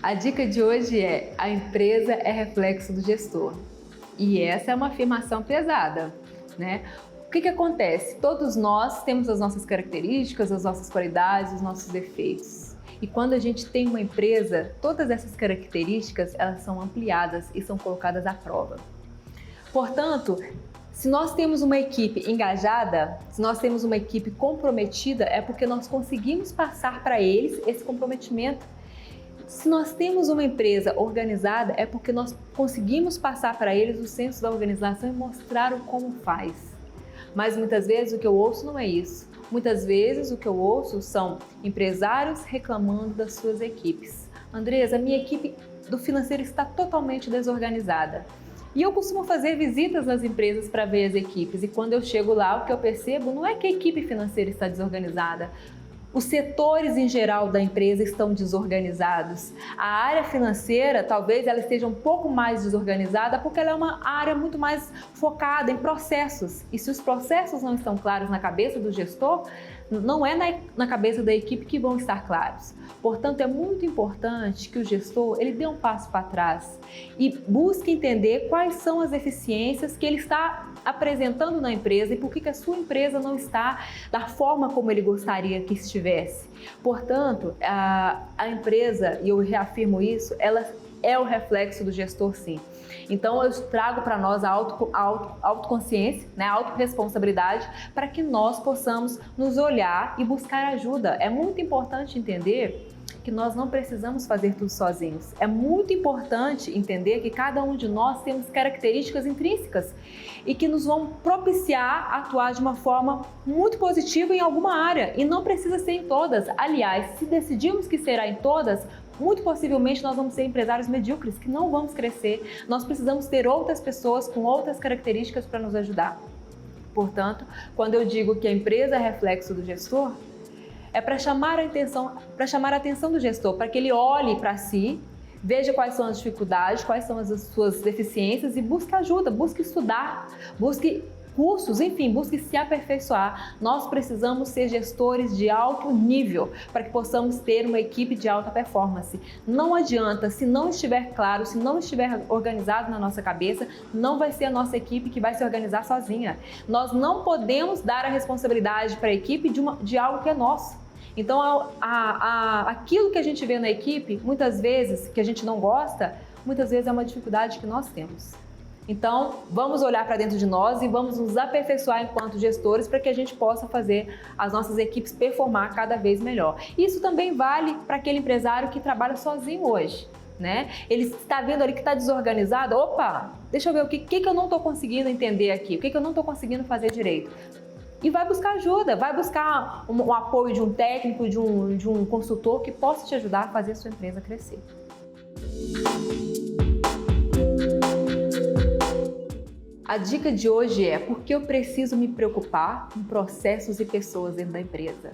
A dica de hoje é: a empresa é reflexo do gestor. E essa é uma afirmação pesada, né? O que acontece? Todos nós temos as nossas características, as nossas qualidades, os nossos defeitos. E quando a gente tem uma empresa, todas essas características, elas são ampliadas e são colocadas à prova. Portanto, se nós temos uma equipe engajada, se nós temos uma equipe comprometida, é porque nós conseguimos passar para eles esse comprometimento. Se nós temos uma empresa organizada, é porque nós conseguimos passar para eles o senso da organização e mostrar o como faz. Mas muitas vezes o que eu ouço não é isso. Muitas vezes o que eu ouço são empresários reclamando das suas equipes. Andresa, a minha equipe do financeiro está totalmente desorganizada. E eu costumo fazer visitas nas empresas para ver as equipes. E quando eu chego lá, o que eu percebo não é que a equipe financeira está desorganizada. Os setores em geral da empresa estão desorganizados. A área financeira, talvez ela esteja um pouco mais desorganizada porque ela é uma área muito mais focada em processos. E se os processos não estão claros na cabeça do gestor, não é na cabeça da equipe que vão estar claros. Portanto, é muito importante que o gestor ele dê um passo para trás e busque entender quais são as eficiências que ele está apresentando na empresa e por que a sua empresa não está da forma como ele gostaria que estivesse. Portanto, a empresa, e eu reafirmo isso, ela é o reflexo do gestor, sim. Então, eu trago para nós a autoconsciência, né, a autorresponsabilidade, para que nós possamos nos olhar e buscar ajuda. É muito importante entender que nós não precisamos fazer tudo sozinhos. É muito importante entender que cada um de nós temos características intrínsecas e que nos vão propiciar a atuar de uma forma muito positiva em alguma área e não precisa ser em todas. Aliás, se decidirmos que será em todas, muito possivelmente nós vamos ser empresários medíocres que não vamos crescer. Nós precisamos ter outras pessoas com outras características para nos ajudar. Portanto, quando eu digo que a empresa é reflexo do gestor, é para chamar a atenção do gestor, para que ele olhe para si, veja quais são as dificuldades, quais são as suas deficiências e busque ajuda, busque estudar, busque cursos, enfim, busque se aperfeiçoar. Nós precisamos ser gestores de alto nível para que possamos ter uma equipe de alta performance. Não adianta, se não estiver claro, se não estiver organizado na nossa cabeça, não vai ser a nossa equipe que vai se organizar sozinha. Nós não podemos dar a responsabilidade para a equipe de algo que é nosso. Então, aquilo que a gente vê na equipe, muitas vezes, que a gente não gosta, muitas vezes é uma dificuldade que nós temos. Então, vamos olhar para dentro de nós e vamos nos aperfeiçoar enquanto gestores para que a gente possa fazer as nossas equipes performar cada vez melhor. Isso também vale para aquele empresário que trabalha sozinho hoje, né? Ele está vendo ali que está desorganizado, opa, deixa eu ver o que eu não estou conseguindo entender aqui, o que eu não estou conseguindo fazer direito. E vai buscar ajuda, vai buscar um apoio de um técnico, de um consultor que possa te ajudar a fazer a sua empresa crescer. A dica de hoje é porque eu preciso me preocupar com processos e pessoas dentro da empresa.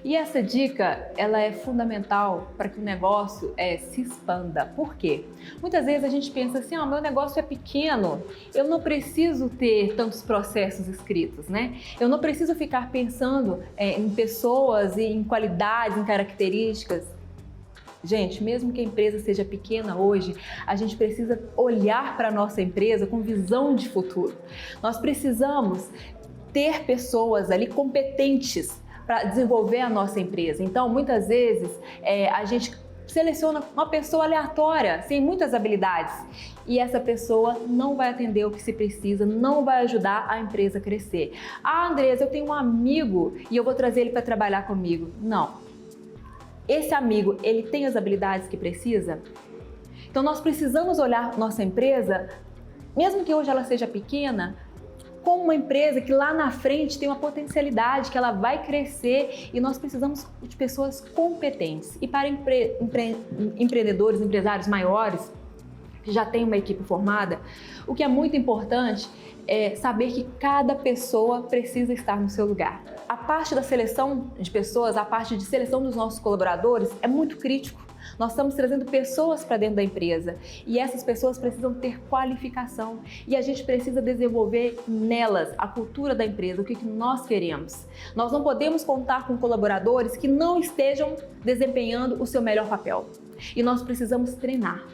E essa dica, ela é fundamental para que o negócio se expanda. Por quê? Muitas vezes a gente pensa assim, meu negócio é pequeno, eu não preciso ter tantos processos escritos, né? Eu não preciso ficar pensando em pessoas e em qualidades, em características. Gente, mesmo que a empresa seja pequena hoje, a gente precisa olhar para a nossa empresa com visão de futuro. Nós precisamos ter pessoas ali competentes para desenvolver a nossa empresa. Então, muitas vezes, a gente seleciona uma pessoa aleatória, sem muitas habilidades, e essa pessoa não vai atender o que se precisa, não vai ajudar a empresa a crescer. Andresa, eu tenho um amigo e eu vou trazer ele para trabalhar comigo. Não. Esse amigo, ele tem as habilidades que precisa? Então, nós precisamos olhar nossa empresa, mesmo que hoje ela seja pequena, como uma empresa que lá na frente tem uma potencialidade, que ela vai crescer e nós precisamos de pessoas competentes. E para empreendedores, empresários maiores, que já têm uma equipe formada, o que é muito importante é saber que cada pessoa precisa estar no seu lugar. A parte da seleção de pessoas, a parte de seleção dos nossos colaboradores é muito crítico. Nós estamos trazendo pessoas para dentro da empresa e essas pessoas precisam ter qualificação e a gente precisa desenvolver nelas a cultura da empresa, o que nós queremos. Nós não podemos contar com colaboradores que não estejam desempenhando o seu melhor papel. E nós precisamos treinar.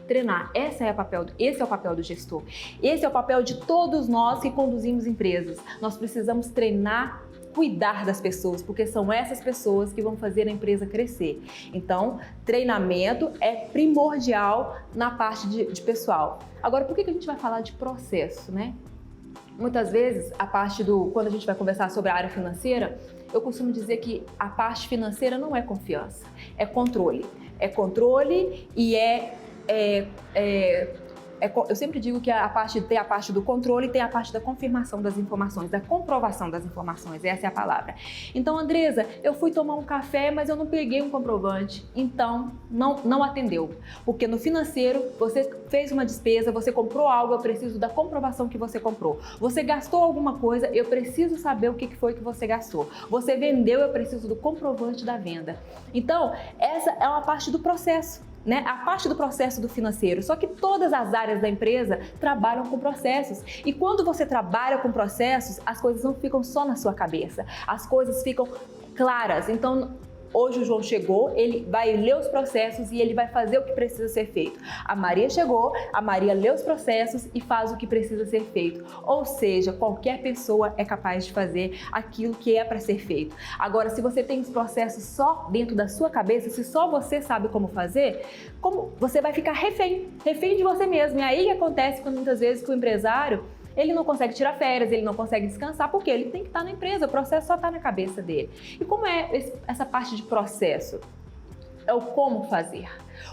Esse é o papel do gestor. Esse é o papel de todos nós que conduzimos empresas. Nós precisamos treinar, cuidar das pessoas, porque são essas pessoas que vão fazer a empresa crescer. Então, treinamento é primordial na parte de pessoal. Agora, por que a gente vai falar de processo, né? Muitas vezes, quando a gente vai conversar sobre a área financeira, eu costumo dizer que a parte financeira não é confiança, é controle. É controle e eu sempre digo que tem a parte do controle e tem a parte da confirmação das informações, da comprovação das informações, essa é a palavra. Então, Andresa, eu fui tomar um café, mas eu não peguei um comprovante, então não atendeu. Porque no financeiro, você fez uma despesa, você comprou algo, eu preciso da comprovação que você comprou. Você gastou alguma coisa, eu preciso saber o que foi que você gastou. Você vendeu, eu preciso do comprovante da venda. Então, essa é uma parte do processo. Né? A parte do processo do financeiro, só que todas as áreas da empresa trabalham com processos e quando você trabalha com processos, as coisas não ficam só na sua cabeça, as coisas ficam claras. Então, hoje o João chegou, ele vai ler os processos e ele vai fazer o que precisa ser feito. A Maria chegou, a Maria lê os processos e faz o que precisa ser feito. Ou seja, qualquer pessoa é capaz de fazer aquilo que é para ser feito. Agora, se você tem os processos só dentro da sua cabeça, se só você sabe como fazer, você vai ficar refém de você mesmo. E aí acontece quando muitas vezes que o empresário ele não consegue tirar férias, ele não consegue descansar, porque ele tem que estar na empresa, o processo só está na cabeça dele. E como é essa parte de processo? É o como fazer.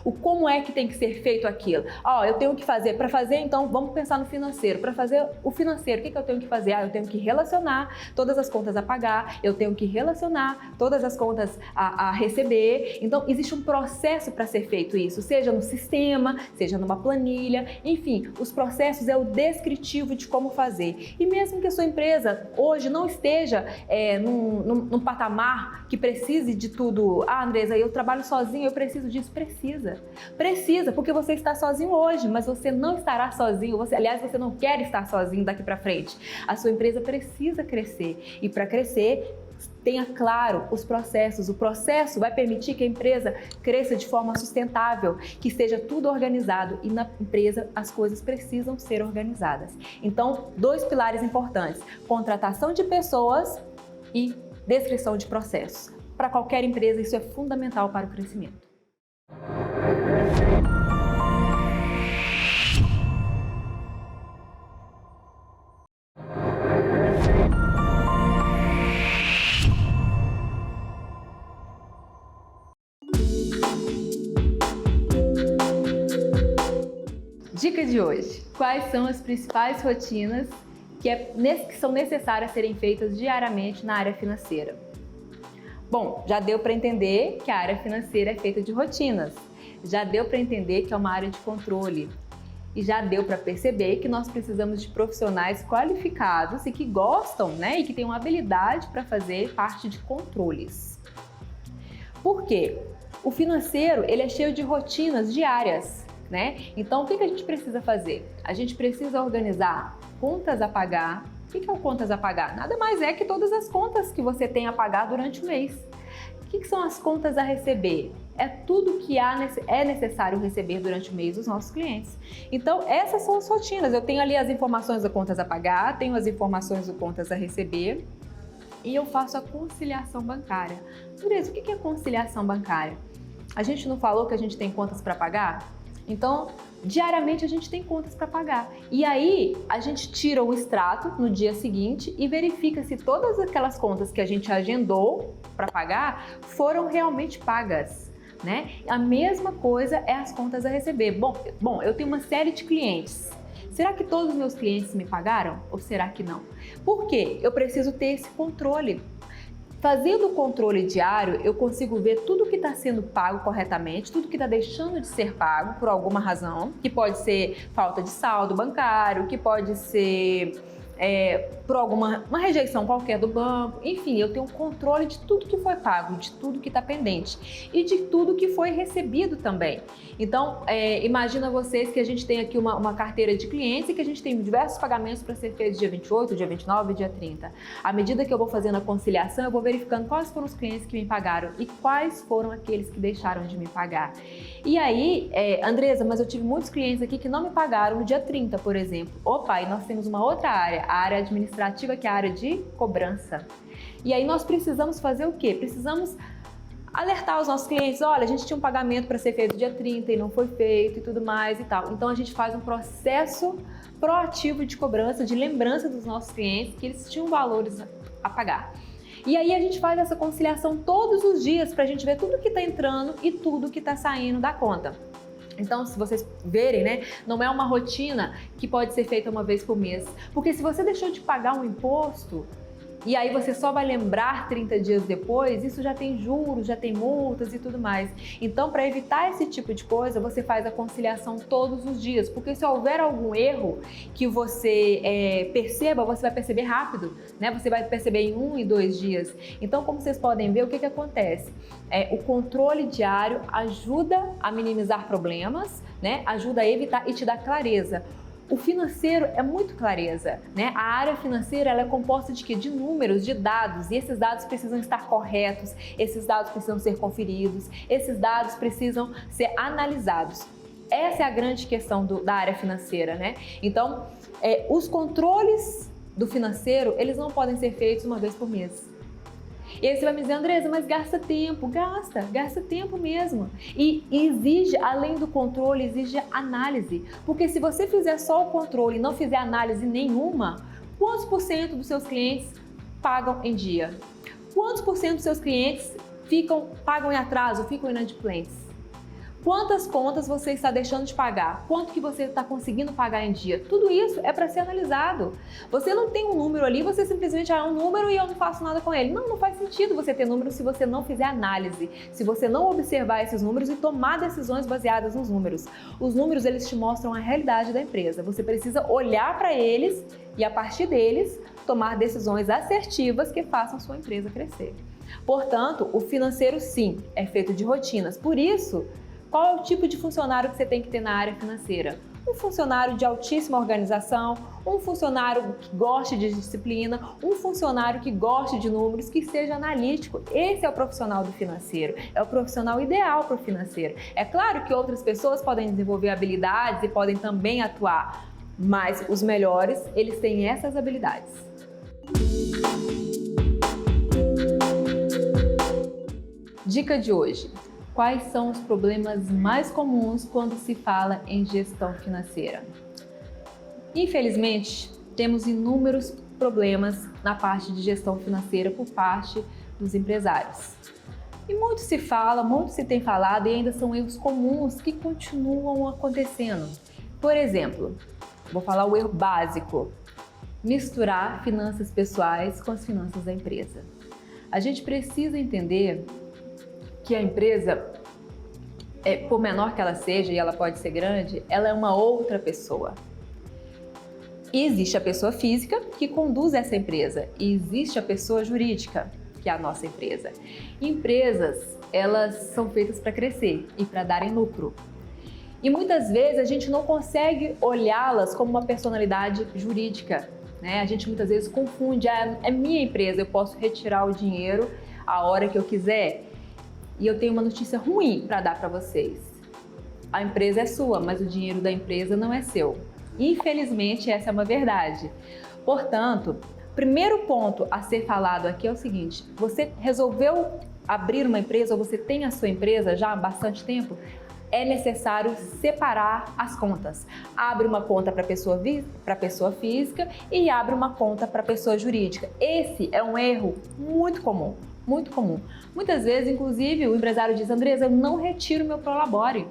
O como é que tem que ser feito aquilo. Eu tenho que fazer. Para fazer, então, vamos pensar no financeiro. Para fazer o financeiro, o que eu tenho que fazer? Eu tenho que relacionar todas as contas a pagar, eu tenho que relacionar todas as contas a receber. Então, existe um processo para ser feito isso, seja no sistema, seja numa planilha, enfim, os processos é o descritivo de como fazer. E mesmo que a sua empresa hoje não esteja num patamar que precise de tudo, Andresa, eu trabalho sozinho, eu preciso disso, Precisa, porque você está sozinho hoje, mas você não estará sozinho. Você não quer estar sozinho daqui para frente. A sua empresa precisa crescer e para crescer, tenha claro os processos. O processo vai permitir que a empresa cresça de forma sustentável, que esteja tudo organizado e na empresa as coisas precisam ser organizadas. Então, 2 pilares importantes: contratação de pessoas e descrição de processos. Para qualquer empresa, isso é fundamental para o crescimento. Dica de hoje: quais são as principais rotinas que são necessárias serem feitas diariamente na área financeira? Bom, já deu para entender que a área financeira é feita de rotinas, já deu para entender que é uma área de controle e já deu para perceber que nós precisamos de profissionais qualificados e que gostam, né, e que têm uma habilidade para fazer parte de controles. Por quê? O financeiro, ele é cheio de rotinas diárias, né? Então, o que a gente precisa fazer? A gente precisa organizar contas a pagar. O que é o contas a pagar? Nada mais é que todas as contas que você tem a pagar durante o mês. O que são as contas a receber? É tudo que é necessário receber durante o mês dos nossos clientes. Então, essas são as rotinas. Eu tenho ali as informações das contas a pagar, tenho as informações do contas a receber e eu faço a conciliação bancária. Andresa, o que é conciliação bancária? A gente não falou que a gente tem contas para pagar? Então, diariamente a gente tem contas para pagar. E aí, a gente tira o extrato no dia seguinte e verifica se todas aquelas contas que a gente agendou para pagar foram realmente pagas, né? A mesma coisa é as contas a receber. Bom, eu tenho uma série de clientes. Será que todos os meus clientes me pagaram? Ou será que não? Por quê? Eu preciso ter esse controle. Fazendo o controle diário, eu consigo ver tudo que está sendo pago corretamente, tudo que está deixando de ser pago por alguma razão, que pode ser falta de saldo bancário, que pode ser por alguma rejeição qualquer do banco, enfim, eu tenho um controle de tudo que foi pago, de tudo que está pendente e de tudo que foi recebido também. Então, imagina vocês que a gente tem aqui uma carteira de clientes e que a gente tem diversos pagamentos para ser feitos dia 28, dia 29 e dia 30. À medida que eu vou fazendo a conciliação, eu vou verificando quais foram os clientes que me pagaram e quais foram aqueles que deixaram de me pagar. E aí, Andresa, mas eu tive muitos clientes aqui que não me pagaram no dia 30, por exemplo. Opa, e nós temos uma outra área, a área administrativa, que é a área de cobrança. E aí nós precisamos fazer o quê? Precisamos alertar os nossos clientes, olha, a gente tinha um pagamento para ser feito dia 30 e não foi feito e tudo mais e tal. Então a gente faz um processo proativo de cobrança, de lembrança dos nossos clientes que eles tinham valores a pagar. E aí a gente faz essa conciliação todos os dias para a gente ver tudo que está entrando e tudo que está saindo da conta. Então, se vocês verem, né, não é uma rotina que pode ser feita uma vez por mês. Porque se você deixou de pagar um imposto e aí você só vai lembrar 30 dias depois, isso já tem juros, já tem multas e tudo mais. Então, para evitar esse tipo de coisa, você faz a conciliação todos os dias. Porque se houver algum erro que você perceba, você vai perceber rápido, né? Você vai perceber em 1 e 2 dias. Então, como vocês podem ver, o que acontece? O controle diário ajuda a minimizar problemas, né? Ajuda a evitar e te dá clareza. O financeiro é muito clareza, né? A área financeira ela é composta de quê? De números, de dados, e esses dados precisam estar corretos, esses dados precisam ser conferidos, esses dados precisam ser analisados. Essa é a grande questão da área financeira, né? Então, os controles do financeiro, eles não podem ser feitos uma vez por mês. E aí você vai me dizer, Andresa, mas gasta tempo. Gasta tempo mesmo. E exige, além do controle, exige análise. Porque se você fizer só o controle e não fizer análise nenhuma, quantos por cento dos seus clientes pagam em dia? Quantos por cento dos seus clientes pagam em atraso, ficam inadimplentes? Quantas contas você está deixando de pagar? Quanto que você está conseguindo pagar em dia? Tudo isso é para ser analisado. Você não tem um número ali, você simplesmente um número e eu não faço nada com ele. Não faz sentido você ter número se você não fizer análise, se você não observar esses números e tomar decisões baseadas nos números. Os números, eles te mostram a realidade da empresa. Você precisa olhar para eles e, a partir deles, tomar decisões assertivas que façam sua empresa crescer. Portanto, o financeiro, sim, é feito de rotinas. Por isso, qual é o tipo de funcionário que você tem que ter na área financeira? Um funcionário de altíssima organização, um funcionário que goste de disciplina, um funcionário que goste de números, que seja analítico. Esse é o profissional do financeiro, é o profissional ideal para o financeiro. É claro que outras pessoas podem desenvolver habilidades e podem também atuar, mas os melhores, eles têm essas habilidades. Dica de hoje. Quais são os problemas mais comuns quando se fala em gestão financeira? Infelizmente, temos inúmeros problemas na parte de gestão financeira por parte dos empresários. E muito se fala, muito se tem falado e ainda são erros comuns que continuam acontecendo. Por exemplo, vou falar o erro básico: misturar finanças pessoais com as finanças da empresa. A gente precisa entender que a empresa, por menor que ela seja, e ela pode ser grande, ela é uma outra pessoa. E existe a pessoa física que conduz essa empresa e existe a pessoa jurídica, que é a nossa empresa. Empresas, elas são feitas para crescer e para darem lucro. E muitas vezes a gente não consegue olhá-las como uma personalidade jurídica, né? A gente muitas vezes confunde, é minha empresa, eu posso retirar o dinheiro a hora que eu quiser. E eu tenho uma notícia ruim para dar para vocês. A empresa é sua, mas o dinheiro da empresa não é seu. Infelizmente, essa é uma verdade. Portanto, primeiro ponto a ser falado aqui é o seguinte: você resolveu abrir uma empresa, ou você tem a sua empresa já há bastante tempo, é necessário separar as contas. Abre uma conta para pessoa física e abre uma conta para pessoa jurídica. Esse é um erro muito comum. Muito comum. Muitas vezes, inclusive, o empresário diz: Andresa, eu não retiro meu Prolabore.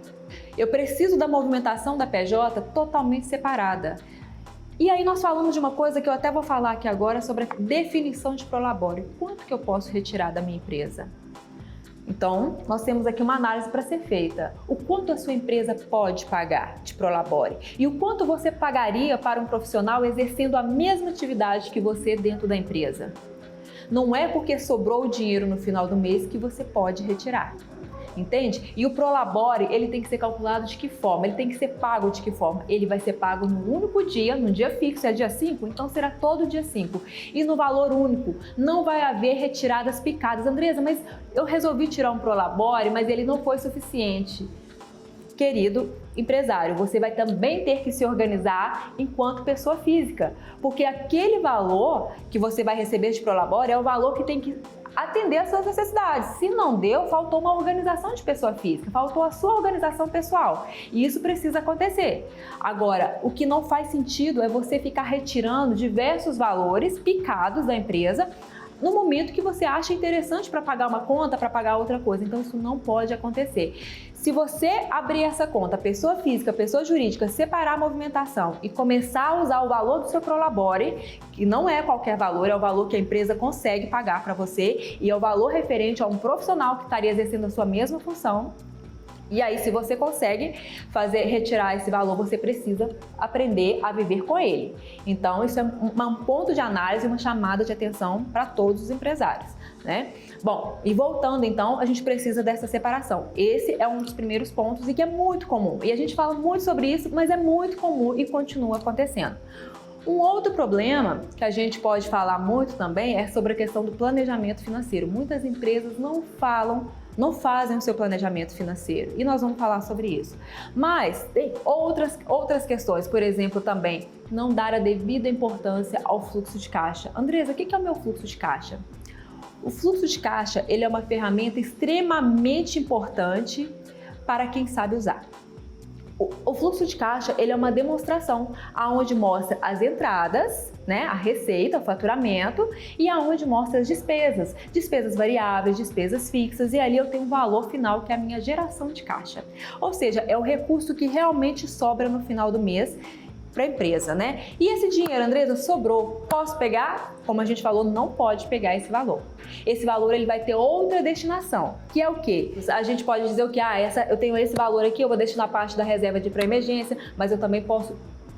Eu preciso da movimentação da PJ totalmente separada. E aí nós falamos de uma coisa que eu até vou falar aqui agora sobre a definição de Prolabore. Quanto que eu posso retirar da minha empresa? Então, nós temos aqui uma análise para ser feita. O quanto a sua empresa pode pagar de Prolabore e o quanto você pagaria para um profissional exercendo a mesma atividade que você dentro da empresa. Não é porque sobrou o dinheiro no final do mês que você pode retirar. Entende? E o Prolabore, ele tem que ser calculado de que forma? Ele tem que ser pago de que forma? Ele vai ser pago no único dia, no dia fixo, é dia 5, então será todo dia 5. E no valor único, não vai haver retiradas picadas. Andresa, mas eu resolvi tirar um Prolabore, mas ele não foi suficiente. Querido empresário, você vai também ter que se organizar enquanto pessoa física, porque aquele valor que você vai receber de Prolabore é o valor que tem que atender às suas necessidades. Se não deu, faltou uma organização de pessoa física, faltou a sua organização pessoal. E isso precisa acontecer. Agora, o que não faz sentido é você ficar retirando diversos valores picados da empresa no momento que você acha interessante para pagar uma conta, para pagar outra coisa. Então, isso não pode acontecer. Se você abrir essa conta, pessoa física, pessoa jurídica, separar a movimentação e começar a usar o valor do seu Prolabore, que não é qualquer valor, é o valor que a empresa consegue pagar para você e é o valor referente a um profissional que estaria exercendo a sua mesma função. E aí, se você consegue retirar esse valor, você precisa aprender a viver com ele. Então, isso é um ponto de análise, uma chamada de atenção para todos os empresários, né? Bom, e voltando então, a gente precisa dessa separação. Esse é um dos primeiros pontos e que é muito comum. E a gente fala muito sobre isso, mas é muito comum e continua acontecendo. Um outro problema que a gente pode falar muito também é sobre a questão do planejamento financeiro. Muitas empresas não fazem o seu planejamento financeiro e nós vamos falar sobre isso. Mas tem outras questões, por exemplo, também não dar a devida importância ao fluxo de caixa. Andresa, o que é o meu fluxo de caixa? O fluxo de caixa, ele é uma ferramenta extremamente importante para quem sabe usar. O fluxo de caixa, ele é uma demonstração aonde mostra as entradas, né, a receita, o faturamento e aonde mostra as despesas variáveis, despesas fixas e ali eu tenho um valor final que é a minha geração de caixa. Ou seja, é o recurso que realmente sobra no final do mês para a empresa, né? E esse dinheiro, Andresa, sobrou, posso pegar? Como a gente falou, não pode pegar esse valor. Esse valor ele vai ter outra destinação, que é o quê? A gente pode dizer o que? Eu tenho esse valor aqui, eu vou destinar parte da reserva de pré-emergência, mas eu também posso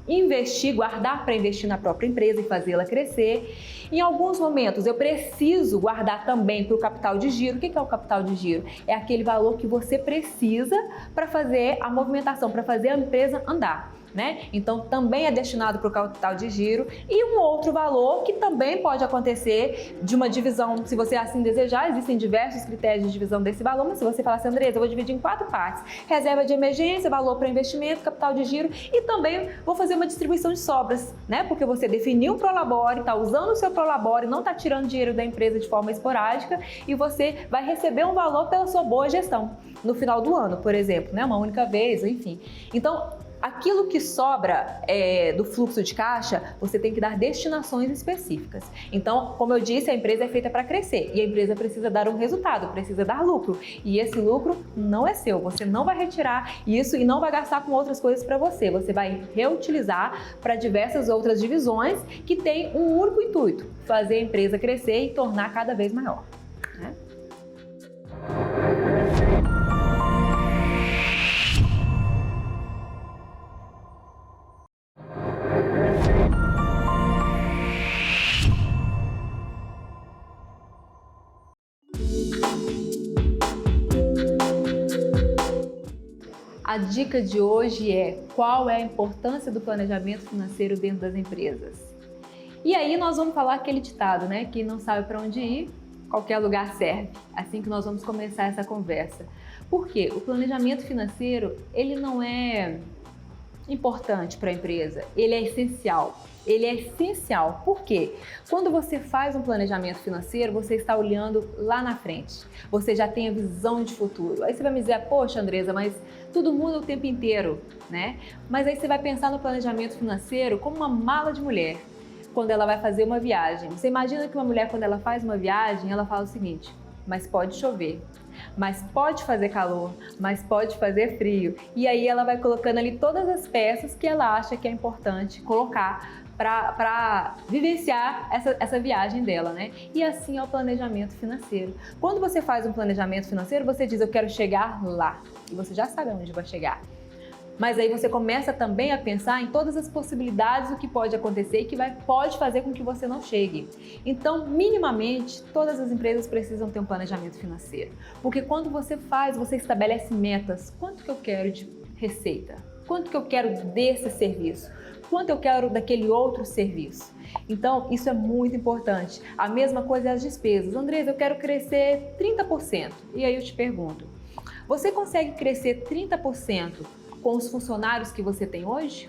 investir, guardar para investir na própria empresa e fazê-la crescer. Em alguns momentos eu preciso guardar também para o capital de giro. O que é o capital de giro? É aquele valor que você precisa para fazer a movimentação, para fazer a empresa andar, né? Então também é destinado para o capital de giro e um outro valor que também pode acontecer de uma divisão, se você assim desejar, existem diversos critérios de divisão desse valor, mas se você falar assim, Andresa, eu vou dividir em 4 partes, reserva de emergência, valor para investimento, capital de giro e também vou fazer uma distribuição de sobras, né? Porque você definiu o Prolabore, está usando o seu Prolabore, não está tirando dinheiro da empresa de forma esporádica e você vai receber um valor pela sua boa gestão no final do ano, por exemplo, né? Uma única vez, enfim. Então, aquilo que sobra do fluxo de caixa, você tem que dar destinações específicas. Então, como eu disse, a empresa é feita para crescer e a empresa precisa dar um resultado, precisa dar lucro. E esse lucro não é seu, você não vai retirar isso e não vai gastar com outras coisas para você. Você vai reutilizar para diversas outras divisões que têm um único intuito, fazer a empresa crescer e tornar cada vez maior, né? A dica de hoje é qual é a importância do planejamento financeiro dentro das empresas. E aí nós vamos falar aquele ditado, né? Quem não sabe para onde ir, qualquer lugar serve. Assim que nós vamos começar essa conversa. Por quê? O planejamento financeiro, ele não é importante para a empresa, ele é essencial. Ele é essencial. Por quê? Quando você faz um planejamento financeiro, você está olhando lá na frente. Você já tem a visão de futuro. Aí você vai me dizer, poxa, Andresa, mas tudo muda o tempo inteiro, né? Mas aí você vai pensar no planejamento financeiro como uma mala de mulher, quando ela vai fazer uma viagem. Você imagina que uma mulher, quando ela faz uma viagem, ela fala o seguinte, mas pode chover. Mas pode fazer calor, mas pode fazer frio. E aí ela vai colocando ali todas as peças que ela acha que é importante colocar para vivenciar essa viagem dela, né? E assim é o planejamento financeiro. Quando você faz um planejamento financeiro, você diz, eu quero chegar lá. E você já sabe aonde vai chegar. Mas aí você começa também a pensar em todas as possibilidades do que pode acontecer e que pode fazer com que você não chegue. Então, minimamente, todas as empresas precisam ter um planejamento financeiro. Porque quando você estabelece metas. Quanto que eu quero de receita? Quanto que eu quero desse serviço? Quanto eu quero daquele outro serviço? Então, isso é muito importante. A mesma coisa é as despesas. Andresa, eu quero crescer 30%. E aí eu te pergunto, você consegue crescer 30% com os funcionários que você tem hoje?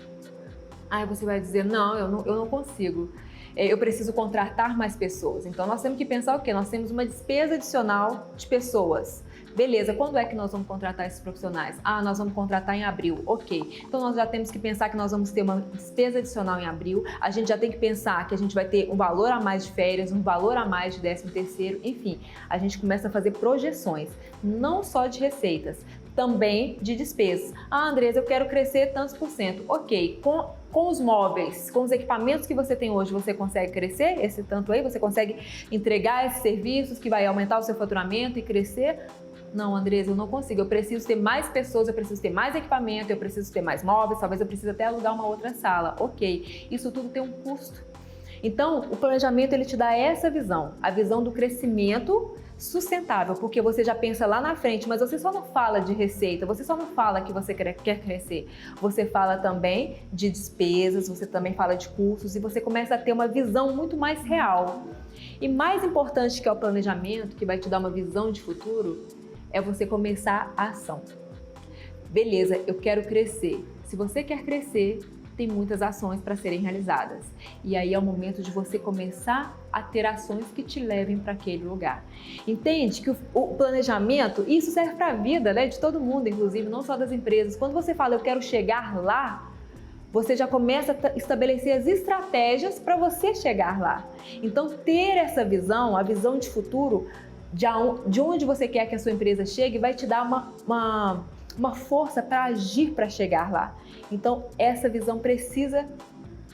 Aí você vai dizer, não, eu não consigo. Eu preciso contratar mais pessoas. Então, nós temos que pensar o quê? Nós temos uma despesa adicional de pessoas. Beleza, quando é que nós vamos contratar esses profissionais? Nós vamos contratar em abril, ok. Então nós já temos que pensar que nós vamos ter uma despesa adicional em abril, a gente já tem que pensar que a gente vai ter um valor a mais de férias, um valor a mais de 13º, enfim, a gente começa a fazer projeções, não só de receitas, também de despesas. Andresa, eu quero crescer tantos por cento. Ok, com os móveis, com os equipamentos que você tem hoje, você consegue crescer esse tanto aí? Você consegue entregar esses serviços que vai aumentar o seu faturamento e crescer? Não, Andresa, eu não consigo. Eu preciso ter mais pessoas, eu preciso ter mais equipamento, eu preciso ter mais móveis, talvez eu precise até alugar uma outra sala. Ok, isso tudo tem um custo. Então, o planejamento ele te dá essa visão, a visão do crescimento sustentável, porque você já pensa lá na frente, mas você só não fala de receita, você só não fala que você quer crescer, você fala também de despesas, você também fala de custos e você começa a ter uma visão muito mais real. E mais importante que é o planejamento, que vai te dar uma visão de futuro, é você começar a ação. Beleza, eu quero crescer. Se você quer crescer, tem muitas ações para serem realizadas. E aí é o momento de você começar a ter ações que te levem para aquele lugar. Entende que o planejamento, isso serve para a vida, né, de todo mundo, inclusive, não só das empresas. Quando você fala, eu quero chegar lá, você já começa a estabelecer as estratégias para você chegar lá. Então, ter essa visão, a visão de futuro, de onde você quer que a sua empresa chegue, vai te dar uma força para agir para chegar lá. Então, essa visão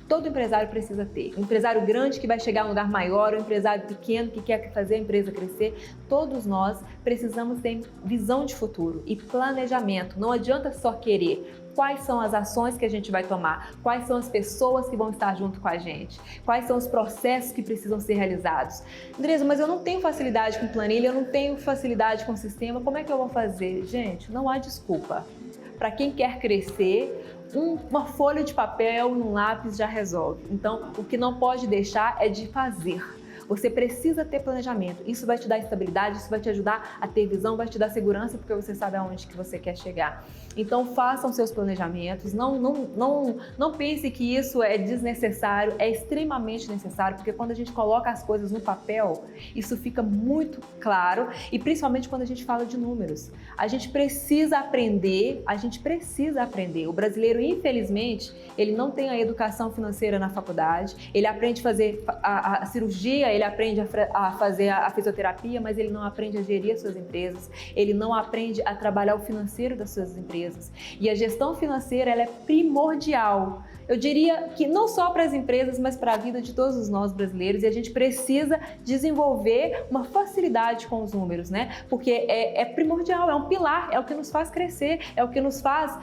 todo empresário precisa ter. Um empresário grande que vai chegar a um lugar maior, um empresário pequeno que quer fazer a empresa crescer, todos nós precisamos ter visão de futuro e planejamento. Não adianta só querer. Quais são as ações que a gente vai tomar? Quais são as pessoas que vão estar junto com a gente? Quais são os processos que precisam ser realizados? Andresa, mas eu não tenho facilidade com planilha, eu não tenho facilidade com sistema, como é que eu vou fazer? Gente, não há desculpa. Para quem quer crescer, uma folha de papel e um lápis já resolve. Então, o que não pode deixar é de fazer. Você precisa ter planejamento. Isso vai te dar estabilidade, isso vai te ajudar a ter visão, vai te dar segurança, porque você sabe aonde que você quer chegar. Então, façam seus planejamentos. Não pense que isso é desnecessário, é extremamente necessário, porque quando a gente coloca as coisas no papel, isso fica muito claro, e principalmente quando a gente fala de números. A gente precisa aprender. O brasileiro, infelizmente, ele não tem a educação financeira na faculdade, ele aprende a fazer a cirurgia, ele aprende a fazer a fisioterapia, mas ele não aprende a gerir as suas empresas, ele não aprende a trabalhar o financeiro das suas empresas. E a gestão financeira, ela é primordial. Eu diria que não só para as empresas, mas para a vida de todos nós brasileiros, e a gente precisa desenvolver uma facilidade com os números, né? Porque é primordial, é um pilar, é o que nos faz crescer, é o que nos faz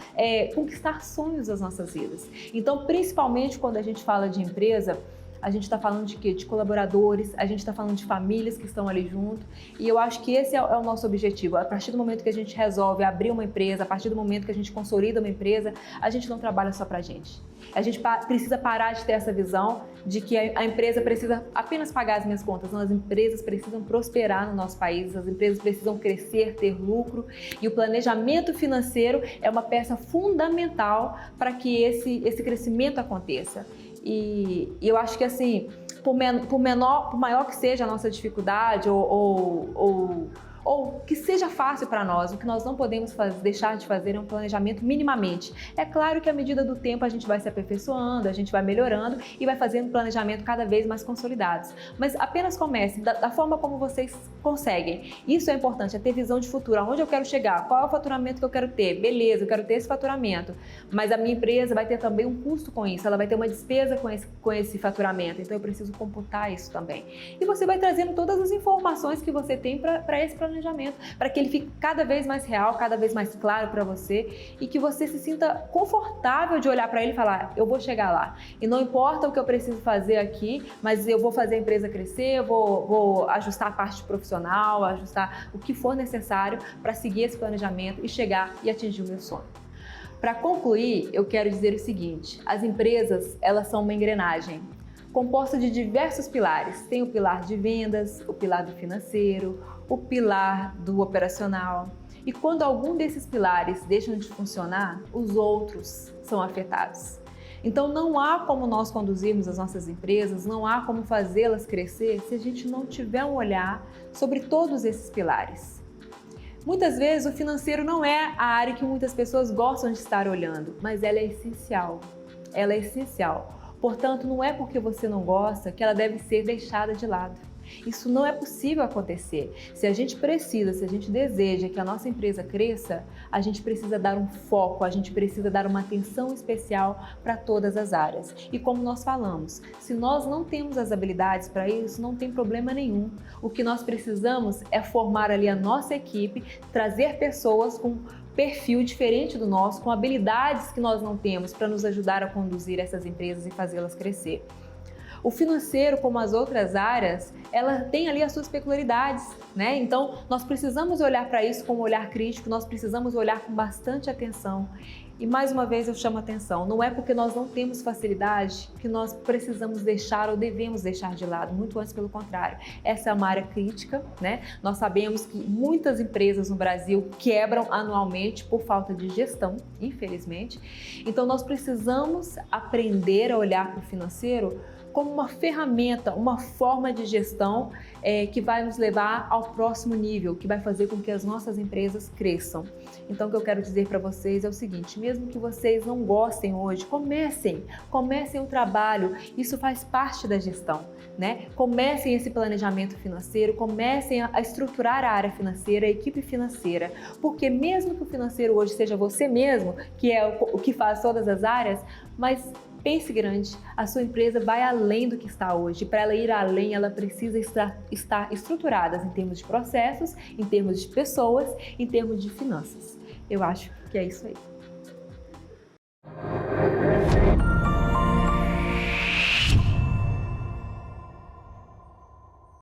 conquistar sonhos das nossas vidas. Então, principalmente quando a gente fala de empresa, a gente está falando de quê? De colaboradores, a gente está falando de famílias que estão ali junto, e eu acho que esse é o nosso objetivo. A partir do momento que a gente resolve abrir uma empresa, a partir do momento que a gente consolida uma empresa, a gente não trabalha só para a gente. A gente precisa parar de ter essa visão de que a empresa precisa apenas pagar as minhas contas. Não, as empresas precisam prosperar no nosso país, as empresas precisam crescer, ter lucro, e o planejamento financeiro é uma peça fundamental para que esse crescimento aconteça. E eu acho que assim, por maior que seja a nossa dificuldade ou ou que seja fácil para nós. O que nós não podemos deixar de fazer é um planejamento minimamente. É claro que à medida do tempo a gente vai se aperfeiçoando, a gente vai melhorando e vai fazendo planejamento cada vez mais consolidados. Mas apenas comece da forma como vocês conseguem. Isso é importante, é ter visão de futuro. Aonde eu quero chegar? Qual é o faturamento que eu quero ter? Beleza, eu quero ter esse faturamento. Mas a minha empresa vai ter também um custo com isso, ela vai ter uma despesa com esse faturamento. Então eu preciso computar isso também. E você vai trazendo todas as informações que você tem para esse planejamento, para que ele fique cada vez mais real, cada vez mais claro para você e que você se sinta confortável de olhar para ele e falar, eu vou chegar lá. E não importa o que eu preciso fazer aqui, mas eu vou fazer a empresa crescer, vou ajustar a parte profissional, ajustar o que for necessário para seguir esse planejamento e chegar e atingir o meu sonho. Para concluir, eu quero dizer o seguinte, as empresas, elas são uma engrenagem composta de diversos pilares. Tem o pilar de vendas, o pilar do financeiro, o pilar do operacional. E quando algum desses pilares deixam de funcionar, os outros são afetados. Então não há como nós conduzirmos as nossas empresas, não há como fazê-las crescer se a gente não tiver um olhar sobre todos esses pilares. Muitas vezes o financeiro não é a área que muitas pessoas gostam de estar olhando, mas ela é essencial. Ela é essencial. Portanto, não é porque você não gosta que ela deve ser deixada de lado. Isso não é possível acontecer. Se a gente precisa, se a gente deseja que a nossa empresa cresça, a gente precisa dar um foco, a gente precisa dar uma atenção especial para todas as áreas. E como nós falamos, se nós não temos as habilidades para isso, não tem problema nenhum. O que nós precisamos é formar ali a nossa equipe, trazer pessoas com perfil diferente do nosso, com habilidades que nós não temos para nos ajudar a conduzir essas empresas e fazê-las crescer. O financeiro, como as outras áreas, ela tem ali as suas peculiaridades, né? Então, nós precisamos olhar para isso com um olhar crítico, nós precisamos olhar com bastante atenção. E mais uma vez eu chamo a atenção, não é porque nós não temos facilidade que nós precisamos deixar ou devemos deixar de lado, muito antes pelo contrário. Essa é uma área crítica, né? Nós sabemos que muitas empresas no Brasil quebram anualmente por falta de gestão, infelizmente. Então nós precisamos aprender a olhar para o financeiro como uma ferramenta, uma forma de gestão que vai nos levar ao próximo nível, que vai fazer com que as nossas empresas cresçam. Então o que eu quero dizer para vocês é o seguinte, mesmo que vocês não gostem hoje, comecem o trabalho, isso faz parte da gestão, né? Comecem esse planejamento financeiro, comecem a estruturar a área financeira, a equipe financeira, porque mesmo que o financeiro hoje seja você mesmo, que é o que faz todas as áreas, mas pense grande, a sua empresa vai além do que está hoje. Para ela ir além, ela precisa estar estruturada em termos de processos, em termos de pessoas, em termos de finanças. Eu acho que é isso aí.